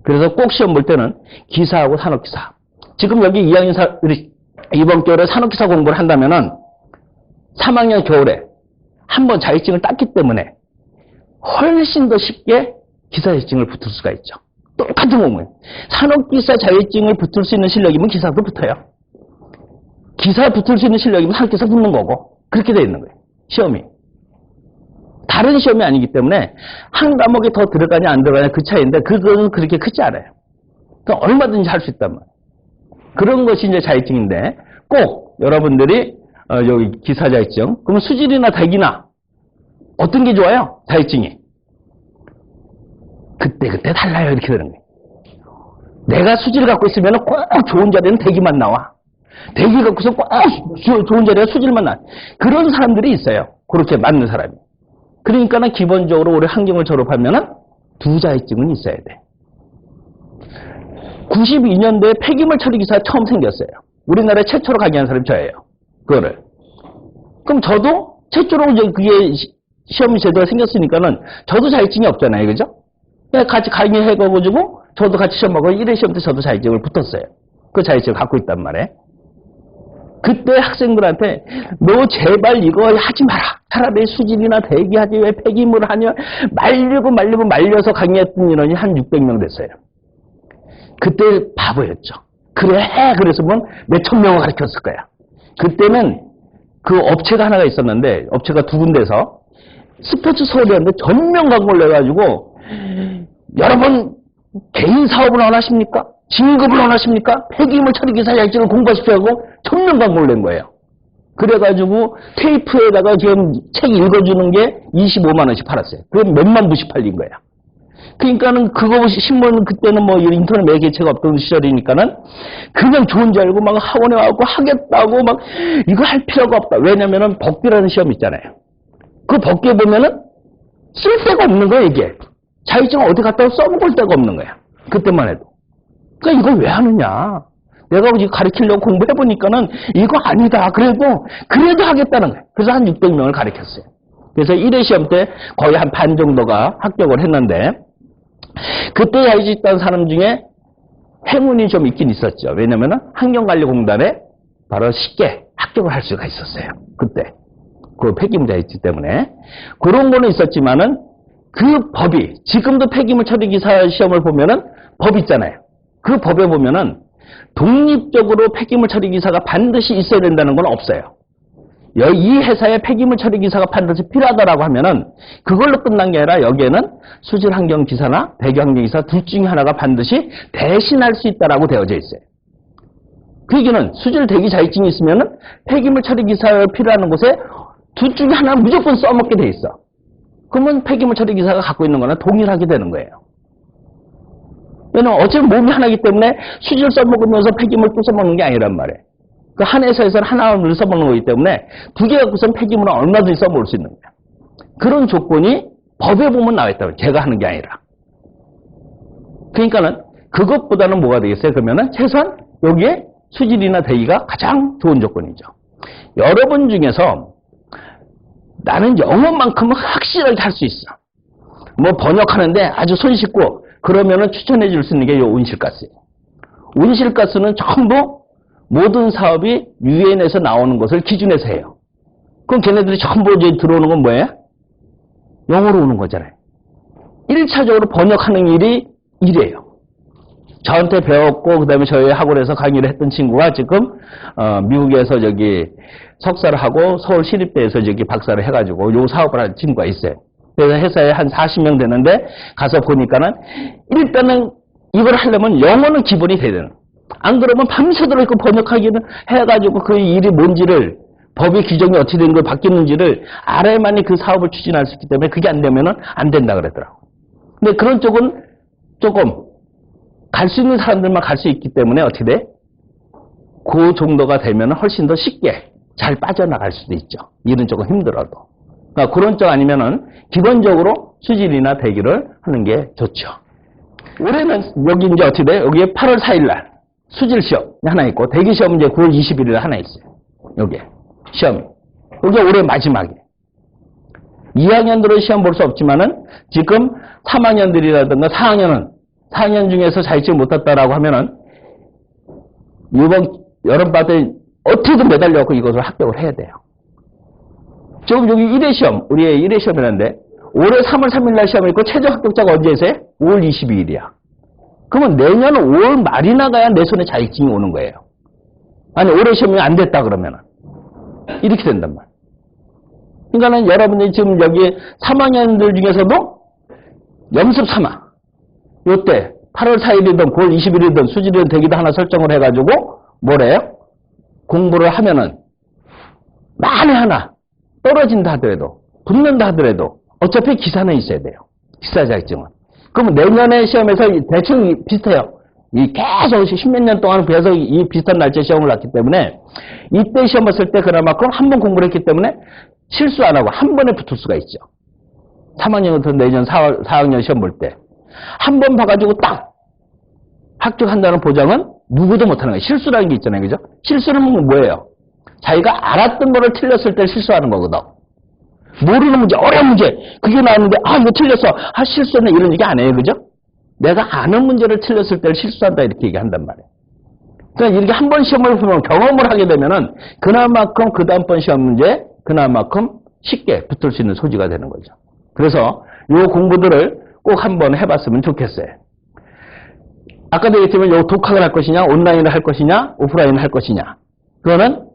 그래서 꼭 시험 볼 때는 기사하고 산업기사. 지금 여기 2학년 이번 겨울에 산업기사 공부를 한다면은 3학년 겨울에 한번 자격증을 땄기 때문에 훨씬 더 쉽게 기사 자격증을 붙을 수가 있죠. 똑같은 공부예요. 산업기사 자격증을 붙을 수 있는 실력이면 기사도 붙어요. 기사 붙을 수 있는 실력이면 산업기사 붙는 거고 그렇게 되어 있는 거예요. 시험이. 다른 시험이 아니기 때문에 한 과목에 더 들어가냐 안 들어가냐 그 차이인데 그거는 그렇게 크지 않아요. 그러니까 얼마든지 할 수 있단 말이에요. 그런 것이 이제 자격증인데 꼭 여러분들이 여기 기사 자격증 그러면 수질이나 대기나 어떤 게 좋아요? 자격증이. 그때 달라요. 이렇게 되는 거예요. 내가 수지를 갖고 있으면 꼭 좋은 자리는 대기만 나와. 대기 갖고서 꼭 좋은 자리가 수질만 나와. 그런 사람들이 있어요. 그렇게 맞는 사람이. 그러니까는 기본적으로 우리 환경을 졸업하면은 2자격증은 있어야 돼. 92년도에 폐기물 처리 기사가 처음 생겼어요. 우리나라에 최초로 강의한 사람이 저예요. 그거를. 그럼 저도 최초로 이제 그게 시험 제도가 생겼으니까는 저도 자격증이 없잖아요. 그죠? 같이 강의해가지고 저도 같이 시험 보고 1회 시험 때 저도 자격증을 붙었어요. 그 자격증을 갖고 있단 말이에요. 그때 학생들한테 너 제발 이거 하지 마라. 차라리 수질이나 대기하지 왜 폐기물 하냐. 말려서 강의했던 인원이 한 600명 됐어요. 그때 바보였죠. 그래 해. 그래서면 몇천 명을 가르쳤을 거야. 그때는 그 업체가 하나가 있었는데 업체가 2군데서 스포츠 서울이었는데 전면 광고를 내가지고 여러분 개인 사업을 원하십니까? 진급을 원하십니까? 폐기물 처리 기사 자격증을 공부하십시오 하고 전면 광고를 낸 거예요. 그래가지고 테이프에다가 지금 책 읽어주는 게 25만 원씩 팔았어요. 그게 몇만 부씩 팔린 거야. 그러니까는 그거 신문 그때는 뭐 인터넷 매개체가 없던 시절이니까는 그냥 좋은 줄 알고 막 학원에 와서 하겠다고 막 이거 할 필요가 없다. 왜냐면은 법규라는 시험 있잖아요. 그 법규에 보면은 쓸 데가 없는 거야 이게. 자격증을 어디 갖다 써먹을 데가 없는 거야. 그때만 해도. 그러니까 이걸 왜 하느냐. 내가 가르치려고 공부해보니까는 이거 아니다. 그래도 하겠다는 거야. 그래서 한 600명을 가르쳤어요. 그래서 1회 시험 때 거의 한 반 정도가 합격을 했는데 그때 자격증 딴 사람 중에 행운이 좀 있긴 있었죠. 왜냐면은 환경관리공단에 바로 쉽게 합격을 할 수가 있었어요. 그때. 그 폐기물 자격증 때문에. 그런 거는 있었지만은 그 법이 지금도 폐기물 처리 기사 시험을 보면은 법 있잖아요. 그 법에 보면은 독립적으로 폐기물 처리 기사가 반드시 있어야 된다는 건 없어요. 이 회사에 폐기물 처리 기사가 반드시 필요하다라고 하면은 그걸로 끝난 게 아니라 여기에는 수질 환경 기사나 배기 환경 기사 둘 중에 하나가 반드시 대신할 수 있다라고 되어져 있어요. 그 얘기는 수질 대기 자격증이 있으면은 폐기물 처리 기사가 필요한 곳에 둘 중에 하나는 무조건 써먹게 돼 있어. 그러면 폐기물 처리 기사가 갖고 있는 거나 동일하게 되는 거예요. 왜냐면 어차피 몸이 하나이기 때문에 수질 써먹으면서 폐기물 또 써먹는 게 아니란 말이에요. 그 한 회사에서는 하나를 써먹는 거기 때문에 두 개 갖고선 폐기물은 얼마든지 써먹을 수 있는 거예요. 그런 조건이 법에 보면 나와 있다고요. 제가 하는 게 아니라. 그러니까는 그것보다는 뭐가 되겠어요? 그러면은 최소한 여기에 수질이나 대기가 가장 좋은 조건이죠. 여러분 중에서 나는 영어만큼은 확실하게 할 수 있어. 뭐 번역하는데 아주 손쉽고 그러면은 추천해 줄 수 있는 게 이 온실가스예요. 온실가스는 전부 모든 사업이 유엔에서 나오는 것을 기준해서 해요. 그럼 걔네들이 전부 이제 들어오는 건 뭐예요? 영어로 오는 거잖아요. 1차적으로 번역하는 일이 이래요. 저한테 배웠고 그다음에 저희 학원에서 강의를 했던 친구가 지금 미국에서 저기 석사를 하고 서울시립대에서 저기 박사를 해가지고 요 사업을 하는 친구가 있어요. 그래서 회사에 한 40명 되는데 가서 보니까는 일단은 이걸 하려면 영어는 기본이 돼야 되는. 안 그러면 밤새도록 그 번역하기는 해가지고 그 일이 뭔지를 법의 규정이 어떻게 된 걸 바뀌는지를 알아야만이 그 사업을 추진할 수 있기 때문에 그게 안 되면은 안 된다 그러더라고. 근데 그런 쪽은 조금 갈 수 있는 사람들만 갈 수 있기 때문에 어떻게 돼? 그 정도가 되면 훨씬 더 쉽게 잘 빠져나갈 수도 있죠. 일은 조금 힘들어도. 그러니까 그런 쪽 아니면은 기본적으로 수질이나 대기를 하는 게 좋죠. 올해는 여기 이제 어떻게 돼? 여기에 8월 4일 날 수질 시험이 하나 있고 대기 시험 이제 9월 21일 하나 있어요. 여기에 시험이. 여기 올해 마지막이에요. 2학년들은 시험 볼 수 없지만은 지금 3학년들이라든가 4학년은 4학년 중에서 자격증 못 땄다라고 하면은 이번 여름방학 때 어떻게든 매달려갖고 이것을 합격을 해야 돼요. 지금 여기 1회 시험, 우리의 1회 시험이라는데 올해 3월 3일 날 시험이 있고 최종 합격자가 언제세요? 5월 22일이야. 그러면 내년 5월 말이나 가야 내 손에 자격증이 오는 거예요. 아니 올해 시험이 안 됐다 그러면은 이렇게 된단 말이에요. 그러니까는 여러분들이 지금 여기 3학년들 중에서도 연습 3화 요때 8월 4일이든 9월 20일이든 수질이든 대기도 하나 설정을 해가지고 뭐래요? 공부를 하면은 만에 하나 떨어진다 하더라도 붙는다 하더라도 어차피 기사는 있어야 돼요. 기사 자격증은. 그러면 내년에 시험에서 대충 비슷해요. 이 계속 10몇 년 동안 계속 이 비슷한 날짜에 시험을 났기 때문에 이때 시험 봤을 때 그나마큼 한 번 공부를 했기 때문에 실수 안 하고 한 번에 붙을 수가 있죠. 3학년부터 내년 4학년 시험 볼 때 한 번 봐가지고 딱 합격한다는 보장은 누구도 못하는 거예요. 실수라는 게 있잖아요. 그죠? 실수는 뭐예요? 자기가 알았던 거를 틀렸을 때 실수하는 거거든. 모르는 문제, 어려운 문제 그게 나왔는데 이거 틀렸어. 실수했네 이런 얘기 안 해요. 그죠? 내가 아는 문제를 틀렸을 때 실수한다 이렇게 얘기한단 말이에요. 그러니까 이렇게 한 번 시험을 보면 경험을 하게 되면은 그나마큼 그 다음번 시험 문제 그나마큼 쉽게 붙을 수 있는 소지가 되는 거죠. 그래서 이 공부들을 꼭 한번 해봤으면 좋겠어요. 아까도 얘기했지만 요 독학을 할 것이냐 온라인을 할 것이냐 오프라인을 할 것이냐 그거는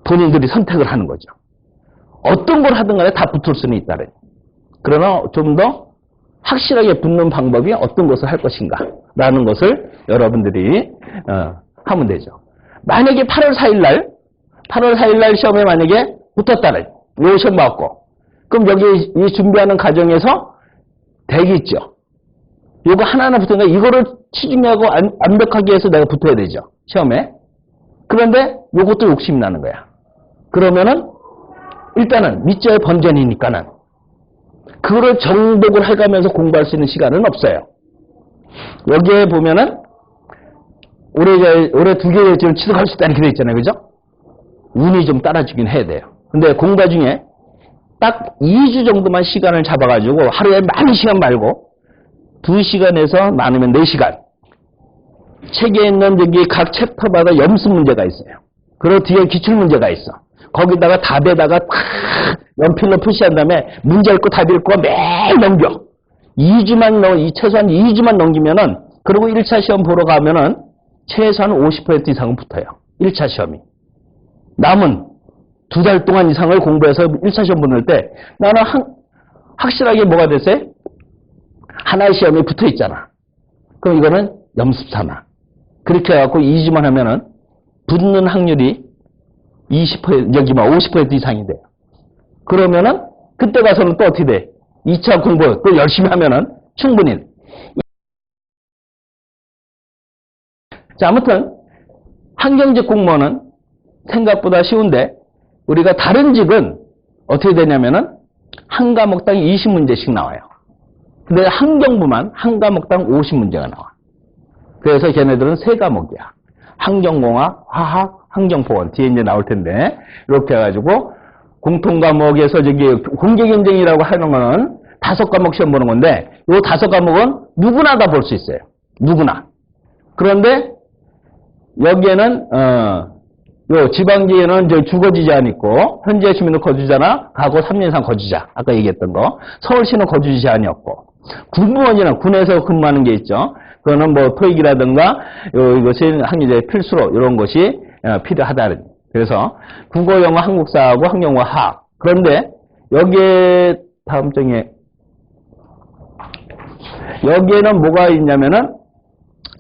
본인들이 선택을 하는 거죠. 어떤 걸 하든 간에 다 붙을 수는 있다는. 그러나 좀 더 확실하게 붙는 방법이 어떤 것을 할 것인가 라는 것을 여러분들이 하면 되죠. 만약에 8월 4일 날 시험에 만약에 붙었다는 요 시험 받고 그럼 여기 이 준비하는 과정에서 대기 있죠. 요거 하나하나 붙으니까 이거를 치중하고 완벽하게 해서 내가 붙어야 되죠. 시험에. 그런데 요것도 욕심이 나는 거야. 그러면은 일단은 밑자의 번전이니까는 그거를 정복을 해가면서 공부할 수 있는 시간은 없어요. 여기에 보면은 올해 2개 지금 취득할 수 있다 이렇게 돼 있잖아요. 그죠? 운이 좀 따라주긴 해야 돼요. 근데 공부 중에 딱 2주 정도만 시간을 잡아가지고 하루에 많은 시간 말고 2시간에서 많으면 4시간 책에 있는 여기 각 챕터마다 염습 문제가 있어요. 그리고 뒤에 기출 문제가 있어. 거기다가 답에다가 탁 연필로 표시한 다음에 문제 읽고 답 읽고 매일 넘겨. 2주만 최소한 2주만 넘기면은 그리고 1차 시험 보러 가면은 최소한 50% 이상은 붙어요. 1차 시험이. 남은 2달 동안 이상을 공부해서 1차 시험 보낼 때 나는 확실하게 뭐가 됐어요? 하나의 시험에 붙어 있잖아. 그럼 이거는 염습 삼아. 그렇게 해갖고 2주만 하면은 붙는 확률이 20% 여기 막 50% 이상이 돼요. 그러면은 그때 가서는 또 어떻게 돼? 2차 공부 또 열심히 하면은 충분히. 자, 아무튼 환경직 공무원은 생각보다 쉬운데 우리가 다른 직은 어떻게 되냐면은 한 과목당 20문제씩 나와요. 근데 환경부만 한 과목당 50문제가 나와. 그래서 걔네들은 3과목이야. 환경공학, 화학, 환경보건 뒤에 이제 나올 텐데 이렇게 해가지고 공통과목에서 저기 공개경쟁이라고 하는 거는 5과목 시험 보는 건데 이 5과목은 누구나 다 볼 수 있어요. 누구나. 그런데 여기에는 요 지방지에는 이제 주거지제한 있고 현재 시민은 거주자나 과거 3년 이상 거주자 아까 얘기했던 거 서울시는 거주지 제한이 없고 군무원이나 군에서 근무하는 게 있죠. 그거는 뭐 토익이라든가 이것이 학력의 필수로 이런 것이 필요하다. 그래서 국어, 영어, 한국사하고 환경과 화학. 그런데 여기에 다음 장에 여기에는 뭐가 있냐면은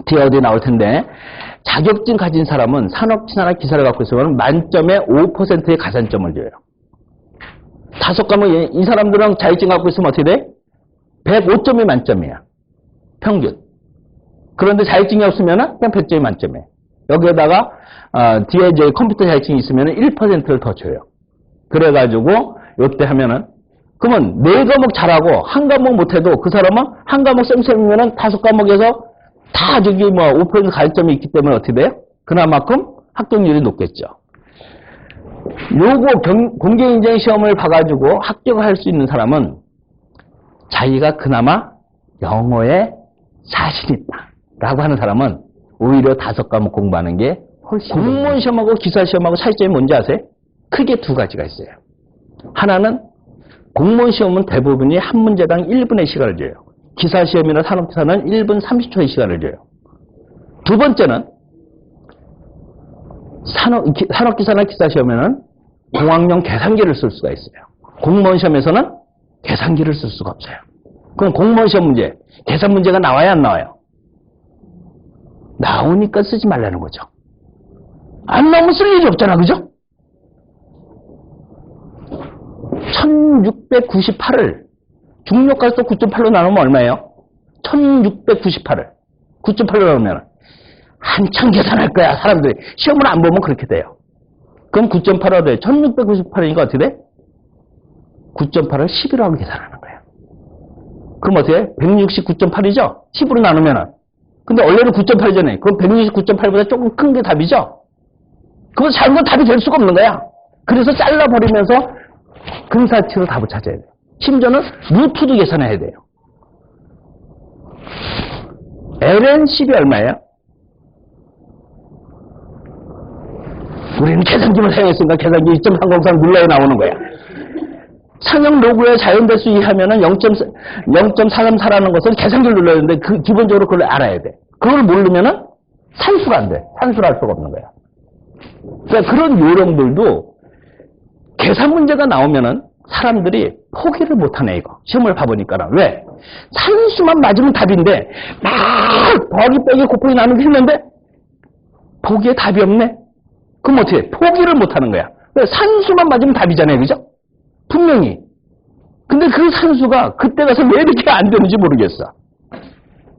뒤에 어디 나올 텐데 자격증 가진 사람은 산업진화나 기사를 갖고 있으면 만점에 5%의 가산점을 줘요. 5과목 이 사람들은 자격증 갖고 있으면 어떻게 돼? 105점이 만점이야. 평균. 그런데 자격증이 없으면 그냥 100점이 만점이에요. 여기에다가 뒤에 이제 컴퓨터 자격증이 있으면 1%를 더 줘요. 그래가지고 요때 하면은 그러면 4과목 잘하고 한 과목 못해도 그 사람은 한 과목 쌤쌤이면은 5과목에서 다 저기 뭐 5% 가산점이 있기 때문에 어떻게 돼요? 그나마큼 합격률이 높겠죠. 요거 공개인증 시험을 봐가지고 합격을 할 수 있는 사람은 자기가 그나마 영어에 자신 있다. 라고 하는 사람은 오히려 5과목 공부하는 게 훨씬 공무원 시험하고 기사 시험하고 차이점이 뭔지 아세요? 크게 2가지가 있어요. 하나는 공무원 시험은 대부분이 한 문제당 1분의 시간을 줘요. 기사 시험이나 산업기사는 1분 30초의 시간을 줘요. 두 번째는 산업기사나 기사 시험에는 공학용 계산기를 쓸 수가 있어요. 공무원 시험에서는 계산기를 쓸 수가 없어요. 그럼 공무원 시험 문제, 계산 문제가 나와야 안 나와요? 나오니까 쓰지 말라는 거죠. 안 나오면 쓸 일이 없잖아, 그죠? 1698을 중력가속 9.8로 나누면 얼마예요? 1698을 9.8로 나누면 한참 계산할 거야. 사람들이 시험을 안 보면 그렇게 돼요. 그럼 9.8로 돼. 1698이니까 어떻게 돼? 9.8을 11하고 계산하는 거야. 그럼 어떻게 해? 169.8이죠? 10으로 나누면은. 근데 원래는 9.8이잖아요. 그럼 169.8보다 조금 큰 게 답이죠? 그거 작은 건 답이 될 수가 없는 거야. 그래서 잘라버리면서 근사치로 답을 찾아야 돼요. 심지어는 루트도 계산해야 돼요. ln 10이 얼마예요? 우리는 계산기만 사용했으니까 계산기 2.303 눌러야 나오는 거야. 상형 로그에 자연배수 이하면은 0.434라는 것은 계산기를 눌러야 되는데 기본적으로 그걸 알아야 돼. 그걸 모르면은 산수가 안 돼. 산수를 할 수가 없는 거야. 그러니까 그런 요령들도 계산 문제가 나오면은 사람들이 포기를 못하네, 이거. 시험을 봐보니까는. 왜? 산수만 맞으면 답인데, 막 더하기 빼기 곱하기 나누기 했는데, 보기에 답이 없네? 그럼 어떻게 해? 포기를 못하는 거야. 왜? 산수만 맞으면 답이잖아요, 그죠? 분명히. 근데 그 산수가 그때 가서 왜 이렇게 안 되는지 모르겠어.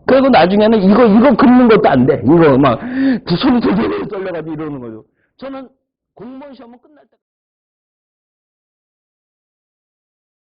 그리고 나중에는 이거 긋는 것도 안 돼. 이거 막, 두 손이 되게 떨려가지고 이러는 거죠. 저는 공무원 시험은 끝날 때